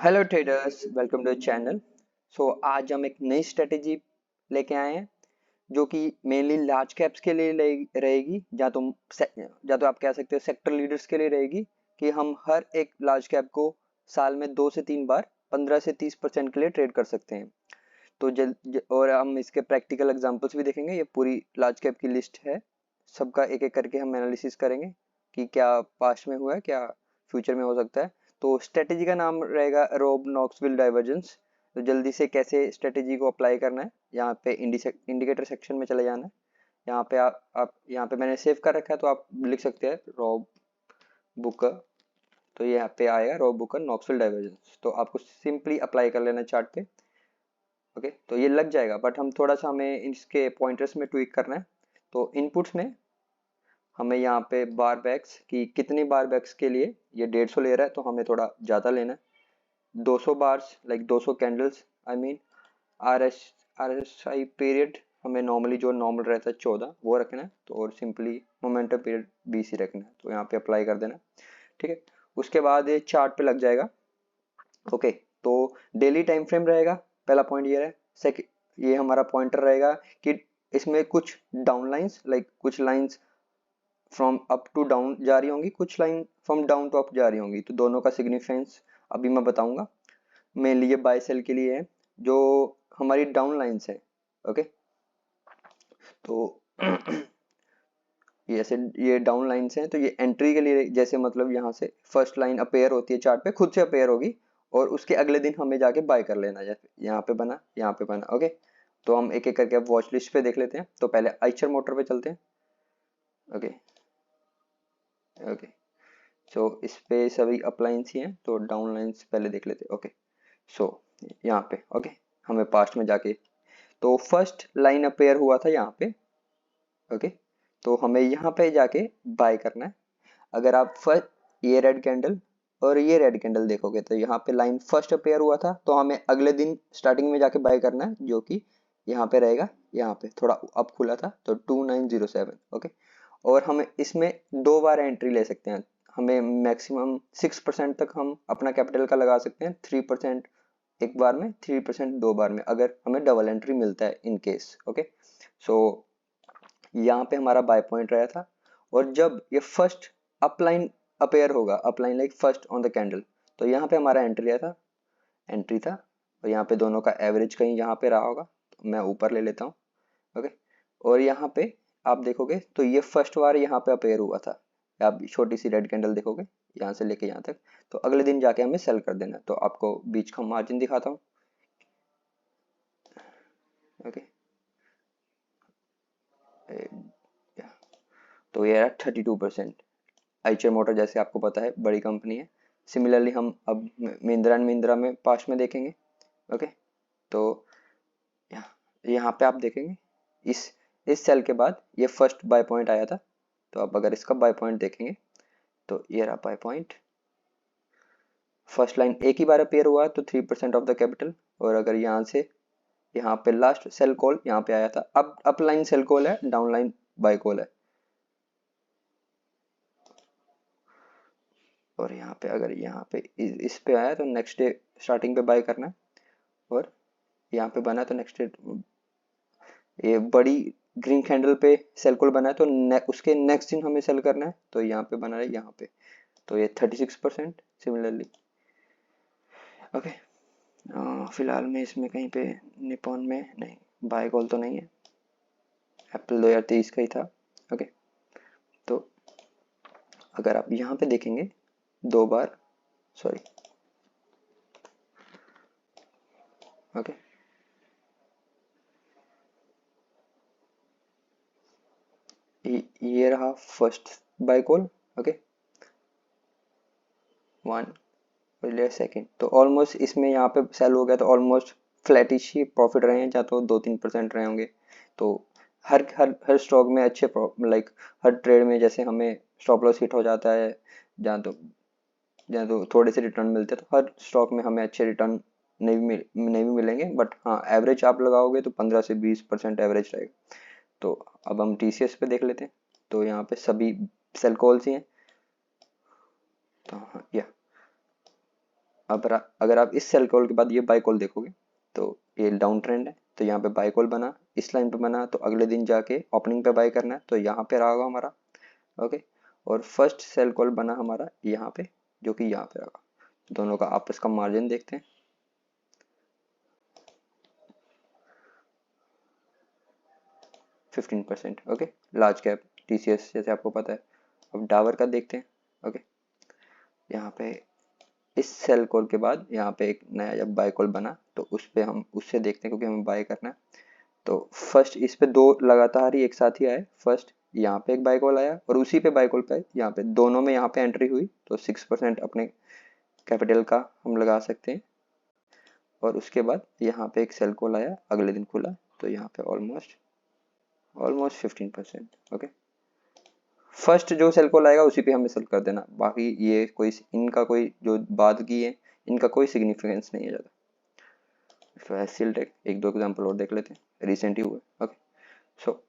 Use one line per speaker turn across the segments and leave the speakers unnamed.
Hello traders, welcome to channel. आज हम एक नई स्ट्रेटेजी लेके आए हैं जो कि मेनली लार्ज कैप्स के लिए रहेगी, या तो आप कह सकते हो सेक्टर लीडर्स के लिए रहेगी कि हम हर एक लार्ज कैप को साल में 2 से 3 बार 15 से 30% के लिए ट्रेड कर सकते हैं। और हम इसके प्रैक्टिकल एग्जांपल्स भी देखेंगे। ये पूरी लार्ज कैप की लिस्ट है, सबका एक एक करके हम एनालिसिस करेंगे कि क्या पास्ट में हुआ है, क्या फ्यूचर में हो सकता है। तो स्ट्रेटेजी का नाम रहेगा रोब नॉक्सविल डाइवर्जेंस। तो जल्दी से कैसे स्ट्रेटेजी को अप्लाई करना है, यहाँ पे इंडिकेटर सेक्शन में चले जाना है। यहाँ पे आप यहाँ पे मैंने सेव कर रखा है, तो आप लिख सकते हैं रॉब बुकर। तो ये यहाँ पे आएगा रॉब बुकर नॉक्सविल डाइवर्जेंस। तो आपको सिंपली अप्लाई कर लेना चार्ट पे। ओके, तो ये लग जाएगा, बट हमें इसके पॉइंटर्स में ट्वीक करना है। तो इनपुट्स में हमें यहाँ पे बार बैक्स की कितनी बार बैक्स के लिए ये 150 ले रहा है, तो हमें थोड़ा ज़्यादा लेना है। 200 bars like 200 candles, I mean R S I period हमें नॉर्मली जो नॉर्मल रहता है 14 वो रखना है। तो और सिंपली मोमेंटम पीरियड 20 ही रखना है। तो यहाँ पे अप्लाई कर देना, ठीक है। उसके बाद ये चार्ट पे लग जाएगा। ओके, तो डेली टाइम फ्रेम रहेगा, पहला पॉइंट ये है। सेकंड, ये हमारा पॉइंटर रहेगा कि इसमें कुछ डाउन लाइंस लाइक कुछ lines from up to down जा रही होंगी, कुछ line from down to up जा रही होंगी। तो दोनों का सिग्निफिकेंस अभी मैं बताऊंगा। मेनली ये बाय सेल के लिए है, जो हमारी डाउन लाइंस है। ओके, तो ये ऐसे ये डाउन लाइंस हैं, तो ये एंट्री के लिए, जैसे मतलब यहाँ से फर्स्ट लाइन अपेयर होती है चार्ट पे, खुद से अपेयर होगी और उसके अगले दिन हमें जाके बाय कर लेना। जैसे यहाँ पे बना, यहाँ पे बना। ओके, तो हम एक एक करके अब वॉच लिस्ट पे देख लेते हैं। तो पहले आइचर मोटर पे चलते हैं। ओके ओके, सो इस पे सभी अप लाइन्स ही हैं, तो डाउन लाइन्स पहले देख लेते हैं। ओके, सो यहाँ पे ओके, हमें पास्ट में जाके तो फर्स्ट लाइन अपेयर हुआ था यहाँ पे। ओके, तो हमें यहाँ पे जाके बाय करना है। अगर आप फर्स्ट ये रेड कैंडल और ये रेड कैंडल देखोगे, तो यहाँ पे लाइन फर्स्ट अपेयर हुआ था, तो हमें अगले दिन स्टार्टिंग में जाके बाय करना है, जो कि यहाँ पे रहेगा। यहाँ पे थोड़ा अप खुला था, तो 2907। ओके, और हम इसमें 2 बार एंट्री ले सकते हैं। हमें मैक्सिमम 6% तक हम अपना कैपिटल का लगा सकते हैं। 3% एक बार में, 3% 2 बार में, अगर हमें डबल एंट्री मिलता है इन केस। ओके, सो यहाँ पे हमारा बाय पॉइंट रहा था। और जब ये फर्स्ट अपलाइन अपेयर होगा, upline like first on the candle, तो यहाँ पे हमारा एंट्री था। और यहाँ पे दोनों का एवरेज कहीं यहाँ पे रहा होगा, तो मैं ऊपर ले लेता हूँ। ओके, और यहाँ पे आप देखोगे तो ये फर्स्ट बार यहाँ पे अपेयर हुआ था। आप छोटी सी रेड कैंडल देखोगे यहाँ से लेके यहाँ तक, तो अगले दिन जाके हमें सेल कर देना है। तो आपको बीच का मार्जिन दिखाता हूँ। ओके, तो ये है 32%। आइचर मोटर जैसे आपको पता है बड़ी कंपनी है। सिमिलरली हम अब महिंद्रा एंड महिंद्रा में पास्ट में देखेंगे। ओके, तो यहाँ पे आप देखेंगे इस सेल के बाद ये फर्स्ट बाय पॉइंट आया था। तो अब अगर इसका बाय पॉइंट देखेंगे, तो ये रहा बाय पॉइंट। फर्स्ट लाइन एक ही बार अपेयर हुआ, तो 3% ऑफ द कैपिटल। और अगर यहाँ से यहाँ पे लास्ट सेल कॉल यहाँ पे आया था, अब अप लाइन सेल कॉल है, डाउन लाइन बाय कॉल है। और यहाँ पे अगर यहाँ पे इस पे आया, तो नेक्स्ट डे स्टार्टिंग पे बाय करना है। और यहाँ पे बना, तो नेक्स्ट डे ये बड़ी ग्रीन कैंडल पे सेल कॉल बना है, तो उसके नेक्स्ट दिन हमें सेल करना है। तो यहाँ पे बना है यहाँ पे, तो ये 36% सिमिलरली। ओके, फिलहाल में इसमें कहीं पे निपॉन में नहीं, बाय कॉल तो नहीं है, अप्रैल 2023 का ही था। ओके, तो अगर आप यहाँ पे देखेंगे 2 बार, सॉरी, ओके, ये रहा फर्स्ट बाय कॉल। ओके, 1 पहले सेकंड, तो ऑलमोस्ट इसमें यहाँ पे सेल हो गया, तो ऑलमोस्ट फ्लैटिश ही प्रॉफिट रहे हैं, या तो 2-3% रहे होंगे। तो हर हर हर स्टॉक में अच्छे लाइक हर ट्रेड में जैसे हमें स्टॉप लॉस हिट हो जाता है, जहाँ तो थोड़े से रिटर्न मिलते हैं, तो हर स्टॉक में हमें अच्छे रिटर्न नहीं भी मिलेंगे। बट हाँ, एवरेज आप लगाओगे तो 15 से 20% एवरेज रहेगा। तो अब हम TCS पे देख लेते हैं। तो यहाँ पे सभी सेल कॉल्स ही हैं। तो हाँ, या अब अगर आप इस सेल कॉल के बाद ये बाय कॉल देखोगे तो ये डाउन ट्रेंड है, तो यहाँ पे बाय कॉल बना, इस लाइन पे बना, तो अगले दिन जाके ओपनिंग पे बाय करना है, तो यहाँ पे रहा होगा हमारा। ओके, और फर्स्ट सेल कॉल बना हमारा यहाँ पे, जो कि यहाँ पे रहा। दोनों का आपस का मार्जिन देखते हैं। %15। ओके, लार्ज कैप टीसीएस जैसे आपको पता है। अब डाबर का देखते हैं। ओके, यहाँ पे इस सेल कॉल के बाद यहाँ पे एक नया जब बाय कॉल बना तो उस पे हम उससे देखते हैं, क्योंकि हमें बाय करना है। तो फर्स्ट इस पे दो लगातार ही एक साथ ही आए। फर्स्ट यहाँ पे एक बाय कॉल आया और उसी पे बाय कॉल पे यहाँ पे दोनों में यहाँ पे एंट्री हुई, तो 6% अपने कैपिटल का हम लगा सकते हैं। और उसके बाद यहाँ पे एक सेल कॉल आया, अगले दिन खुला, तो यहाँ पे ऑलमोस्ट 15%। ओके, फर्स्ट जो सेल कॉल आएगा उसी पे हमें सेल कर देना, बाकी ये कोई इनका कोई जो बाद की है इनका कोई सिग्निफिकेंस नहीं है ज़्यादा। एचसीएल टेक एक दो एग्जांपल और देख लेते हैं, रिसेंट ही हुए। ओके, सो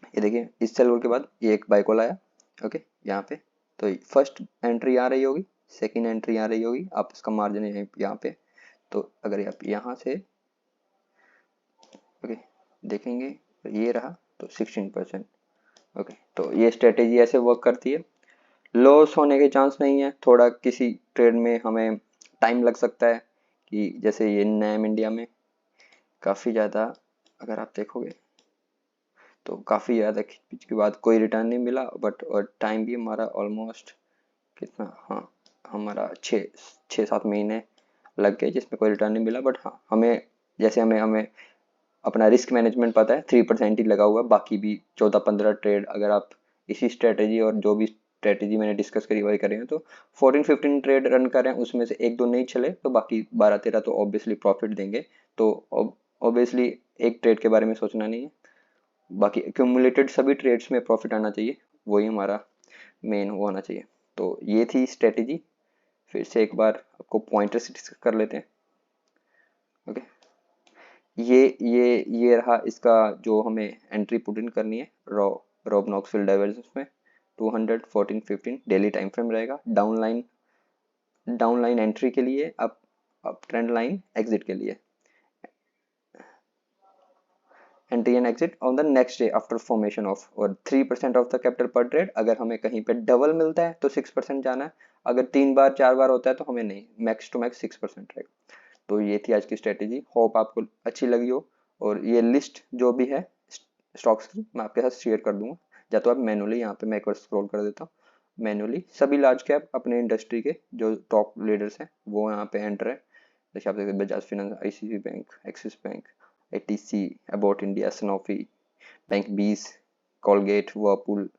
ये देखिए इस सेल कॉल के बाद ये एक बाय कॉल आया। ओके, यहाँ पे तो फर्स्ट एंट्री आ रही होगी, सेकंड एंट्री आ रही होगी, आप इसका मार्जिन है यहाँ पे। तो अगर आप यहाँ से ओके देखेंगे तो ये रहा, तो 16%। ओके, तो ये स्ट्रेटेजी ऐसे वर्क करती है। लॉस होने के चांस नहीं है, थोड़ा किसी ट्रेड में हमें टाइम लग सकता है, कि जैसे ये नैम इंडिया में काफ़ी ज़्यादा अगर आप देखोगे तो काफ़ी ज़्यादा खिंच के बाद कोई रिटर्न नहीं मिला, बट और टाइम भी हमारा ऑलमोस्ट कितना, हाँ हमारा 6-7 महीने लग गए जिसमें कोई रिटर्न नहीं मिला। बट हाँ हमें जैसे हमें हमें अपना रिस्क मैनेजमेंट पता है, 3% ही लगा हुआ है, बाकी भी 14-15 ट्रेड अगर आप इसी स्ट्रेटेजी और जो भी स्ट्रेटेजी मैंने डिस्कस करी वही करें तो 14-15 ट्रेड रन करें, उसमें से एक दो नहीं चले तो बाकी 12-13 तो ऑब्वियसली प्रॉफिट देंगे। तो ऑब्वियसली एक ट्रेड के बारे में सोचना नहीं है, बाकी एक्यूमुलेटेड सभी ट्रेड्स में प्रॉफिट आना चाहिए, वही हमारा मेन वो होना चाहिए। तो ये थी स्ट्रेटेजी, फिर से एक बार आपको पॉइंटर्स डिस्कस कर लेते हैं। ओके, ये रहा इसका जो हमें एंट्री पुट इन करनी है रॉब नॉक्सविल डाइवर्जेंस में 200, 14, 15 डेली टाइम फ्रेम रहेगा। डाउन लाइन एंट्री के लिए, अप ट्रेंड लाइन एग्जिट के लिए, entry and exit on the next day after formation of, और 3% ऑफ द कैपिटल पर ट्रेड। अगर हमें कहीं पे डबल मिलता है तो 6% जाना है, अगर 3 बार 4 बार होता है तो हमें नहीं, मैक्स टू मैक्स 6% रहेगा। तो ये थी आज की स्ट्रेटेजी, होप आपको अच्छी लगी हो। और ये लिस्ट जो भी है स्टॉक्स की मैं आपके साथ शेयर कर दूंगा, या तो आप मैनुअली यहाँ पे मैं एक बार स्क्रॉल कर देता हूँ। मैनुअली सभी लार्ज कैप अपने इंडस्ट्री के जो टॉप लीडर्स हैं वो यहाँ पे एंटर है, जैसे आप देखते हैं Bajaj finance, ICICI bank, Axis bank, ATC, Abbott India, Sanofi, bank 20, Colgate, Whirlpool,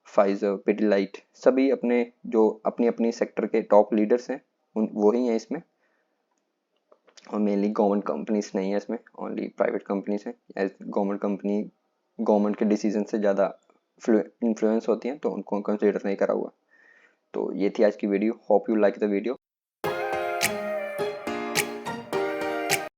Pfizer, Pidilite, सभी अपने जो अपनी अपनी सेक्टर के टॉप लीडर्स हैं उन वही हैं इसमें। और मेनली गवर्नमेंट कंपनीज नहीं है इसमें, ओनली प्राइवेट कंपनीज हैं। गवर्नमेंट कंपनी गवर्नमेंट के डिसीजन से ज़्यादा इन्फ्लुएंस होती हैं, तो उनको कंसिडर नहीं करा हुआ। तो ये थी आज की video, hope you like the video.